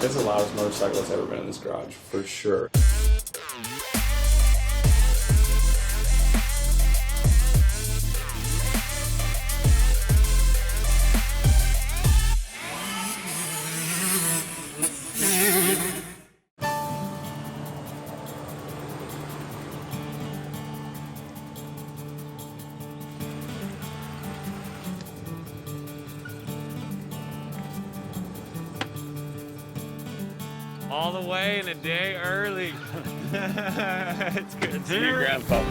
It's the loudest motorcycle that's ever been in this garage, for sure. All the way and a day early. It's good to see you, Grandpa.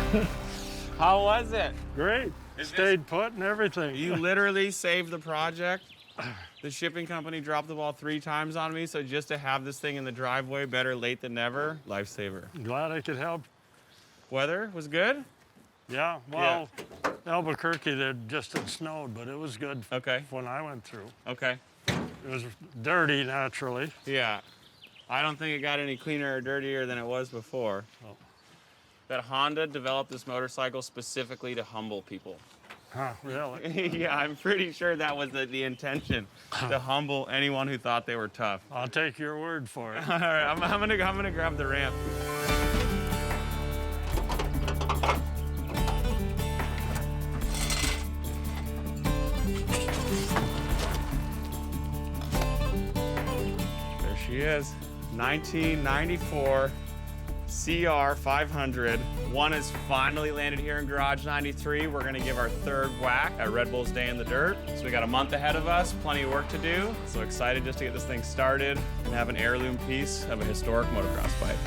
How was it? Great. Stayed put and everything. You literally saved the project. The shipping company dropped the ball 3 times on me, so just to have this thing in the driveway, better late than never, lifesaver. Glad I could help. Weather was good? Yeah, well, Albuquerque, there just had snowed, but it was good when I went through. Okay. It was dirty, naturally. Yeah. I don't think it got any cleaner or dirtier than it was before. Oh. That Honda developed this motorcycle specifically to humble people. Huh, really? Yeah, I'm pretty sure that was the intention, to humble anyone who thought they were tough. I'll take your word for it. All right, I'm gonna grab the ramp. There she is. 1994 CR500. One has finally landed here in Garage 93. We're gonna give our 3rd whack at Red Bull's Day in the Dirt. So we got a month ahead of us, plenty of work to do. So excited just to get this thing started and have an heirloom piece of a historic motocross bike.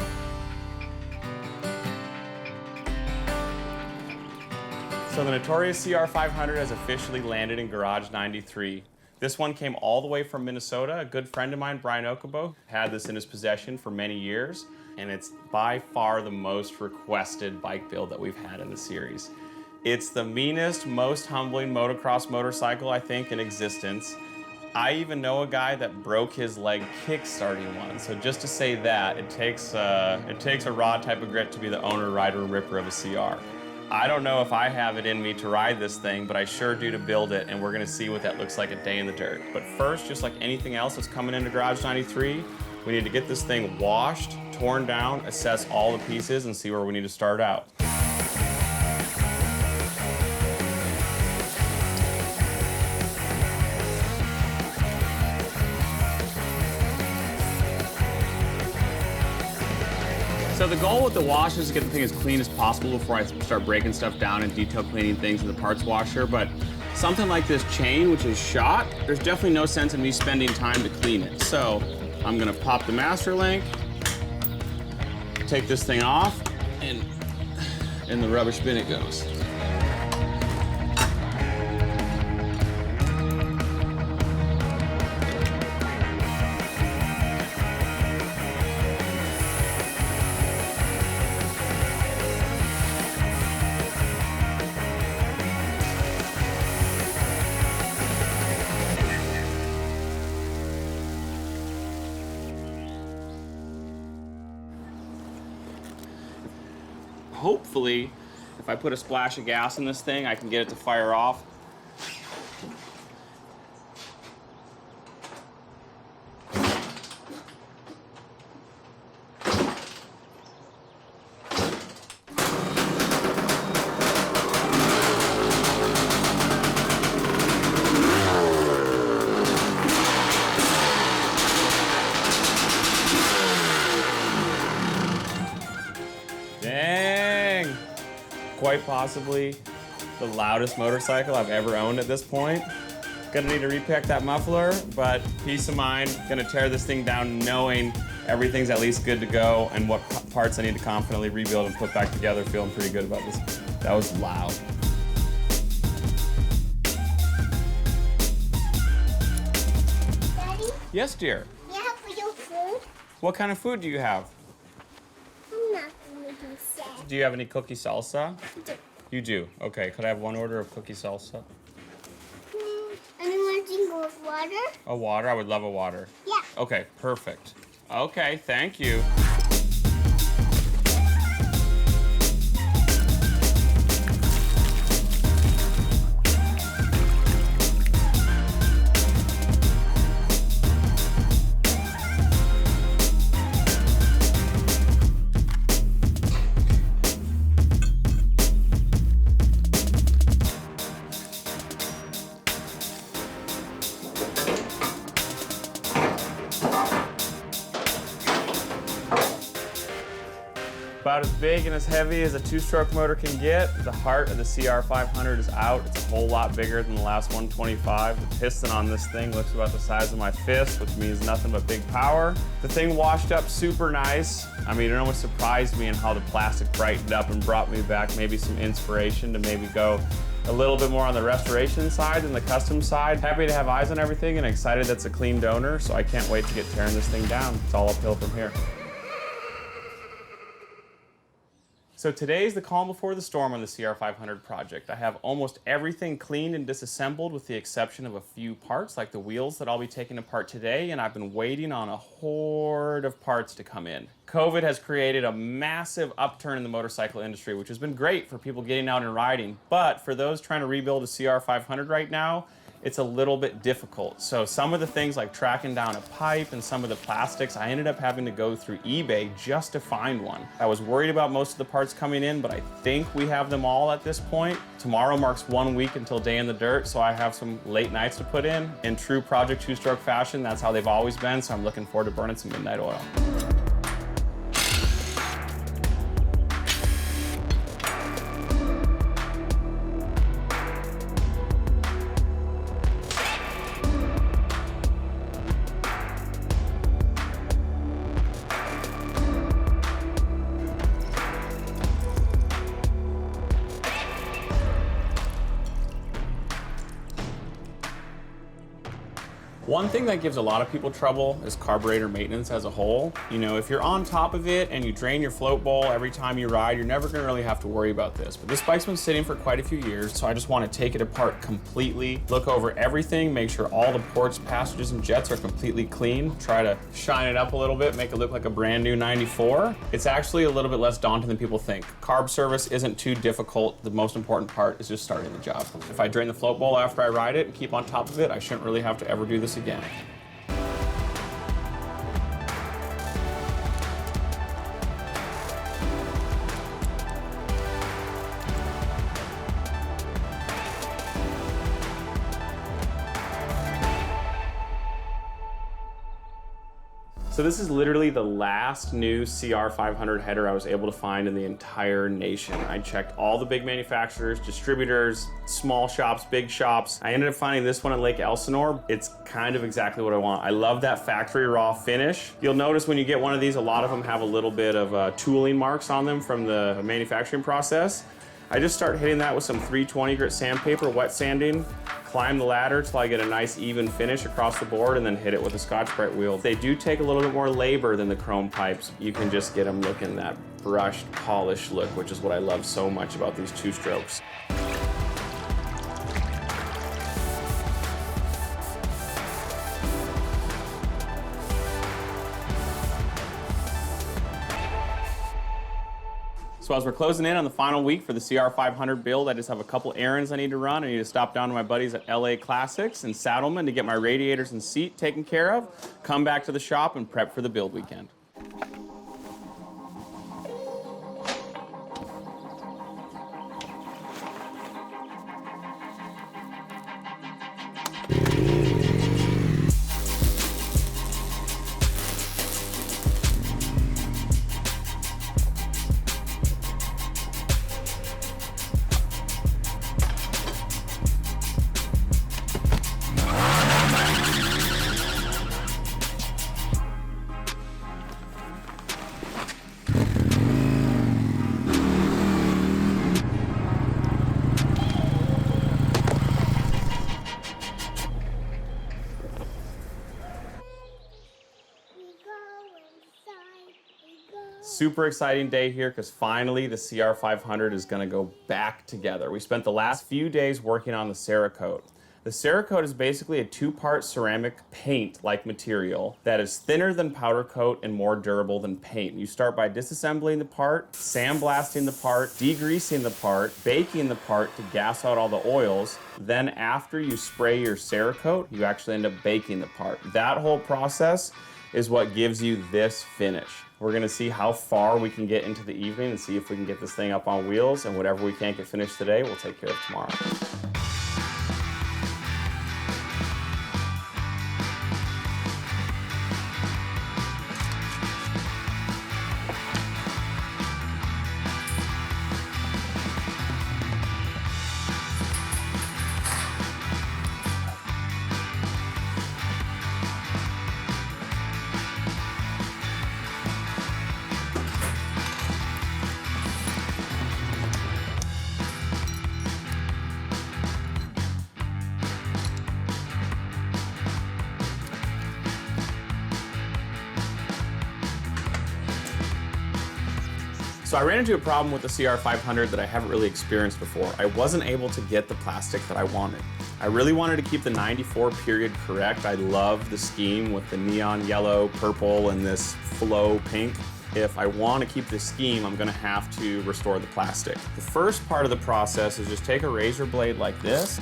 So the notorious CR500 has officially landed in Garage 93. This one came all the way from Minnesota. A good friend of mine, Brian Okubo, had this in his possession for many years, and it's by far the most requested bike build that we've had in the series. It's the meanest, most humbling motocross motorcycle, I think, in existence. I even know a guy that broke his leg kick-starting one, so just to say that, it takes a raw type of grit to be the owner, rider, and ripper of a CR. I don't know if I have it in me to ride this thing, but I sure do to build it, and we're gonna see what that looks like a day in the dirt. But first, just like anything else that's coming into Garage 93, we need to get this thing washed, torn down, assess all the pieces, and see where we need to start out. So the goal with the wash is to get the thing as clean as possible before I start breaking stuff down and detail cleaning things in the parts washer, but something like this chain, which is shot, there's definitely no sense in me spending time to clean it. So I'm gonna pop the master link, take this thing off, and in the rubbish bin it goes. Hopefully, if I put a splash of gas in this thing, I can get it to fire off. Dang! Quite possibly the loudest motorcycle I've ever owned at this point. Gonna need to repack that muffler, but peace of mind, gonna tear this thing down knowing everything's at least good to go and what parts I need to confidently rebuild and put back together, feeling pretty good about this. That was loud. Daddy? Yes, dear. You have for your food? What kind of food do you have? I'm not going to do sad. Do you have any cookie salsa? Do. You do? Okay, could I have one order of cookie salsa? Anyone drink with water? A water? I would love a water. Yeah. Okay, perfect. Okay, thank you. About as big and as heavy as a two-stroke motor can get. The heart of the CR500 is out. It's a whole lot bigger than the last 125. The piston on this thing looks about the size of my fist, which means nothing but big power. The thing washed up super nice. I mean, it almost surprised me in how the plastic brightened up and brought me back maybe some inspiration to maybe go a little bit more on the restoration side than the custom side. Happy to have eyes on everything and excited that's a clean donor, so I can't wait to get tearing this thing down. It's all uphill from here. So today's the calm before the storm on the CR500 project. I have almost everything cleaned and disassembled with the exception of a few parts like the wheels that I'll be taking apart today, and I've been waiting on a horde of parts to come in. COVID has created a massive upturn in the motorcycle industry, which has been great for people getting out and riding, but for those trying to rebuild a CR500 right now, it's a little bit difficult. So some of the things like tracking down a pipe and some of the plastics, I ended up having to go through eBay just to find one. I was worried about most of the parts coming in, but I think we have them all at this point. Tomorrow marks 1 week until Day in the Dirt, so I have some late nights to put in. In true Project Two-Stroke fashion, that's how they've always been, so I'm looking forward to burning some midnight oil. One thing that gives a lot of people trouble is carburetor maintenance as a whole. You know, if you're on top of it and you drain your float bowl every time you ride, you're never gonna really have to worry about this. But this bike's been sitting for quite a few years, so I just wanna take it apart completely, look over everything, make sure all the ports, passages, and jets are completely clean, try to shine it up a little bit, make it look like a brand new 94. It's actually a little bit less daunting than people think. Carb service isn't too difficult. The most important part is just starting the job. If I drain the float bowl after I ride it and keep on top of it, I shouldn't really have to ever do this again. So this is literally the last new CR500 header I was able to find in the entire nation. I checked all the big manufacturers, distributors, small shops, big shops. I ended up finding this one in Lake Elsinore. It's kind of exactly what I want. I love that factory raw finish. You'll notice when you get one of these, a lot of them have a little bit of tooling marks on them from the manufacturing process. I just start hitting that with some 320 grit sandpaper, wet sanding, climb the ladder till I get a nice even finish across the board, and then hit it with a Scotch-Brite wheel. They do take a little bit more labor than the chrome pipes. You can just get them looking that brushed, polished look, which is what I love so much about these two-strokes. So as we're closing in on the final week for the CR500 build, I just have a couple errands I need to run. I need to stop down to my buddies at LA Classics in Saddlemen to get my radiators and seat taken care of, come back to the shop and prep for the build weekend. Super exciting day here because finally the CR500 is going to go back together. We spent the last few days working on the Cerakote. The Cerakote is basically a two-part ceramic paint-like material that is thinner than powder coat and more durable than paint. You start by disassembling the part, sandblasting the part, degreasing the part, baking the part to gas out all the oils. Then after you spray your Cerakote, you actually end up baking the part. That whole process is what gives you this finish. We're gonna see how far we can get into the evening and see if we can get this thing up on wheels, and whatever we can't get finished today, we'll take care of tomorrow. So I ran into a problem with the CR500 that I haven't really experienced before. I wasn't able to get the plastic that I wanted. I really wanted to keep the 94 period correct. I love the scheme with the neon yellow, purple, and this flow pink. If I want to keep this scheme, I'm going to have to restore the plastic. The first part of the process is just take a razor blade like this,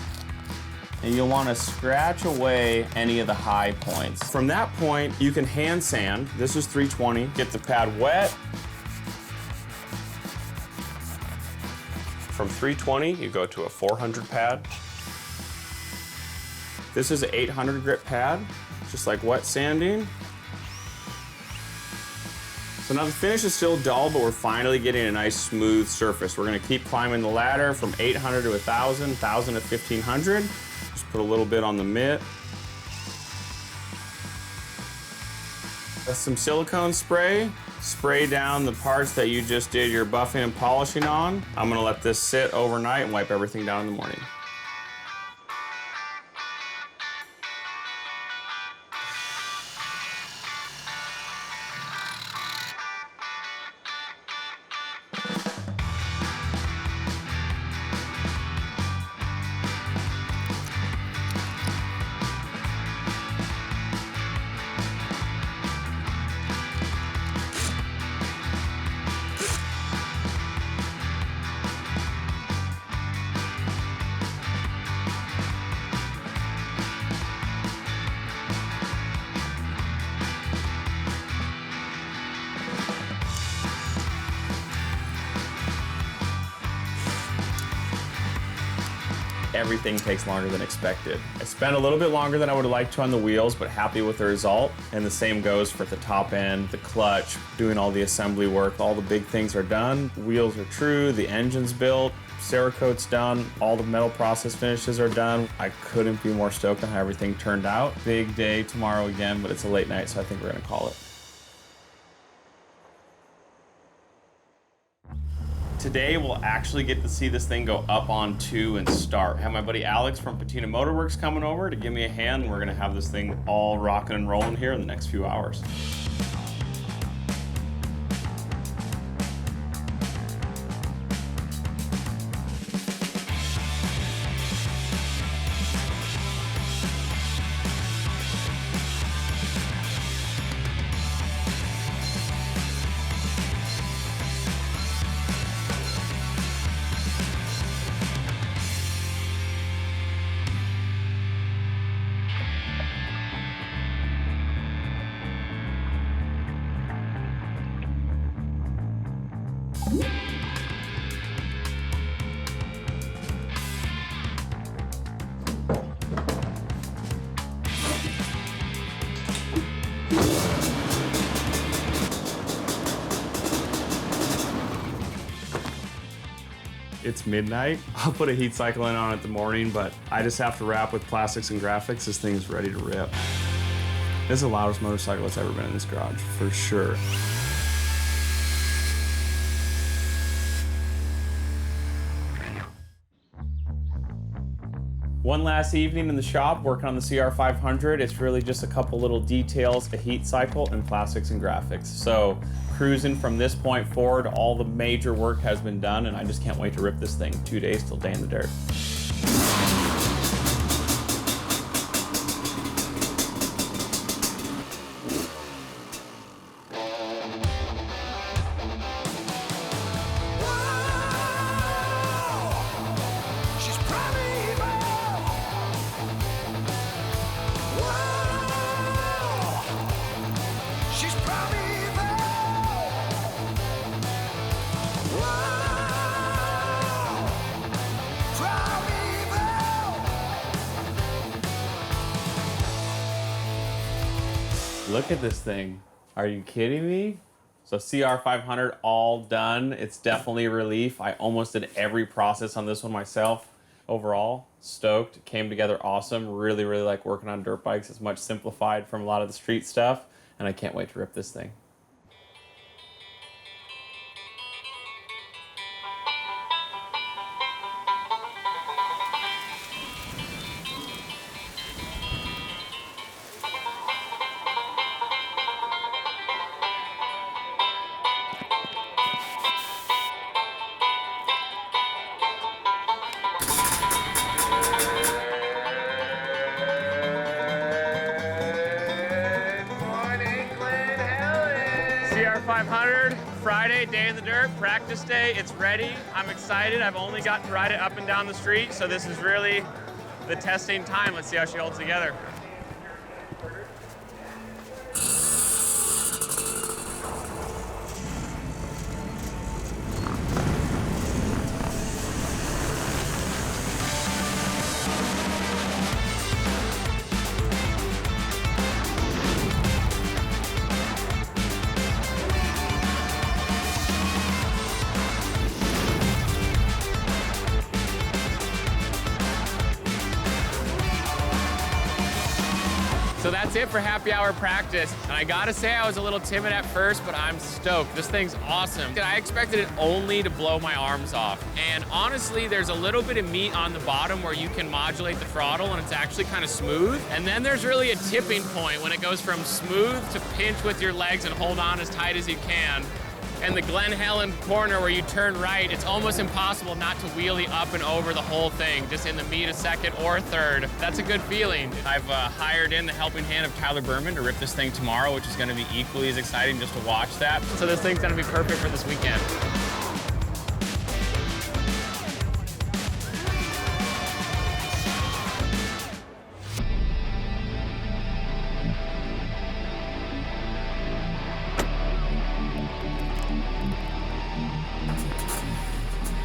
and you'll want to scratch away any of the high points. From that point, you can hand sand. This is 320. Get the pad wet. From 320, you go to a 400 pad. This is an 800 grit pad, just like wet sanding. So now the finish is still dull, but we're finally getting a nice smooth surface. We're gonna keep climbing the ladder from 800 to 1,000, 1,000 to 1,500. Just put a little bit on the mitt. Some silicone spray. Spray down the parts that you just did your buffing and polishing on. I'm gonna let this sit overnight and wipe everything down in the morning. Everything takes longer than expected. I spent a little bit longer than I would have liked to on the wheels, but happy with the result. And the same goes for the top end, the clutch, doing all the assembly work. All the big things are done. Wheels are true, the engine's built, Cerakote's done, all the metal process finishes are done. I couldn't be more stoked on how everything turned out. Big day tomorrow again, but it's a late night, so I think we're gonna call it. Today we'll actually get to see this thing go up on 2 and start. I have my buddy Alex from Patina Motorworks coming over to give me a hand. We're gonna have this thing all rocking and rolling here in the next few hours. It's midnight. I'll put a heat cycle in on it in the morning, but I just have to wrap with plastics and graphics. This thing's ready to rip. This is the loudest motorcycle that's ever been in this garage, for sure. One last evening in the shop working on the CR500. It's really just a couple little details, a heat cycle, and plastics and graphics. So cruising from this point forward, all the major work has been done, and I just can't wait to rip this thing. 2 days till day in the dirt. Look at this thing. Are you kidding me? So CR500 all done. It's definitely a relief. I almost did every process on this one myself. Overall, stoked. It came together awesome. Really, really like working on dirt bikes. It's much simplified from a lot of the street stuff, and I can't wait to rip this thing. CR500, Friday, day in the dirt, practice day. It's ready. I'm excited. I've only gotten to ride it up and down the street, so this is really the testing time. Let's see how she holds together. So that's it for happy hour practice. And I gotta say, I was a little timid at first, but I'm stoked. This thing's awesome. I expected it only to blow my arms off. And honestly, there's a little bit of meat on the bottom where you can modulate the throttle and it's actually kind of smooth. And then there's really a tipping point when it goes from smooth to pinch with your legs and hold on as tight as you can. And the Glen Helen corner where you turn right, it's almost impossible not to wheelie up and over the whole thing, just in the meat of second or third. That's a good feeling. I've hired in the helping hand of Tyler Berman to rip this thing tomorrow, which is gonna be equally as exciting just to watch that. So this thing's gonna be perfect for this weekend.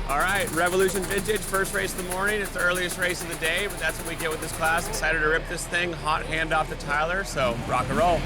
All right, Revolution Vintage, first race of the morning. It's the earliest race of the day, but that's what we get with this class. Excited to rip this thing, hot hand off to Tyler, so rock and roll.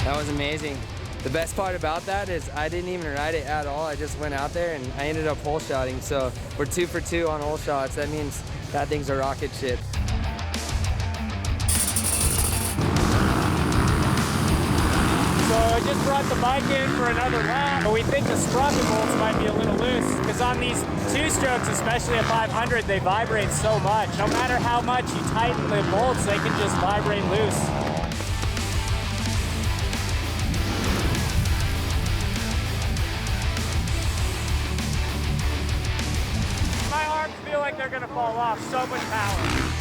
That was amazing. The best part about that is I didn't even ride it at all. I just went out there and I ended up hole shotting. So we're 2 for 2 on hole shots. That means that thing's a rocket ship. So I just brought the bike in for another lap, but we think the sprocket bolts might be a little loose because on these 2-strokes, especially at 500, they vibrate so much. No matter how much you tighten the bolts, they can just vibrate loose. My arms feel like they're gonna fall off, so much power.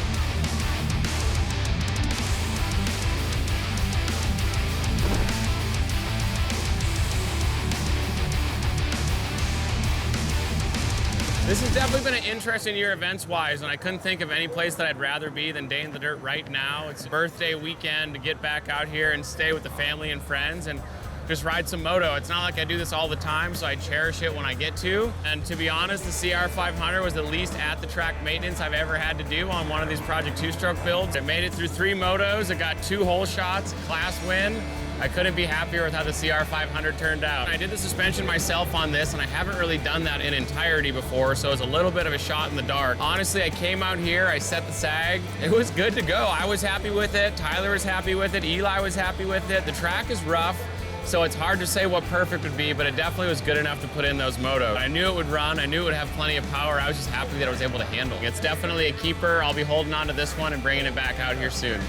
This has definitely been an interesting year events-wise, and I couldn't think of any place that I'd rather be than Day in the Dirt right now. It's birthday weekend to get back out here and stay with the family and friends and just ride some moto. It's not like I do this all the time, so I cherish it when I get to. And to be honest, the CR500 was the least at-the-track maintenance I've ever had to do on one of these Project 2-stroke builds. It made it through 3 motos, it got 2 hole shots, class win. I couldn't be happier with how the CR500 turned out. I did the suspension myself on this, and I haven't really done that in entirety before, so it was a little bit of a shot in the dark. Honestly, I came out here, I set the sag. It was good to go. I was happy with it. Tyler was happy with it. Eli was happy with it. The track is rough, so it's hard to say what perfect would be, but it definitely was good enough to put in those motos. I knew it would run. I knew it would have plenty of power. I was just happy that I was able to handle it. It's definitely a keeper. I'll be holding on to this one and bringing it back out here soon.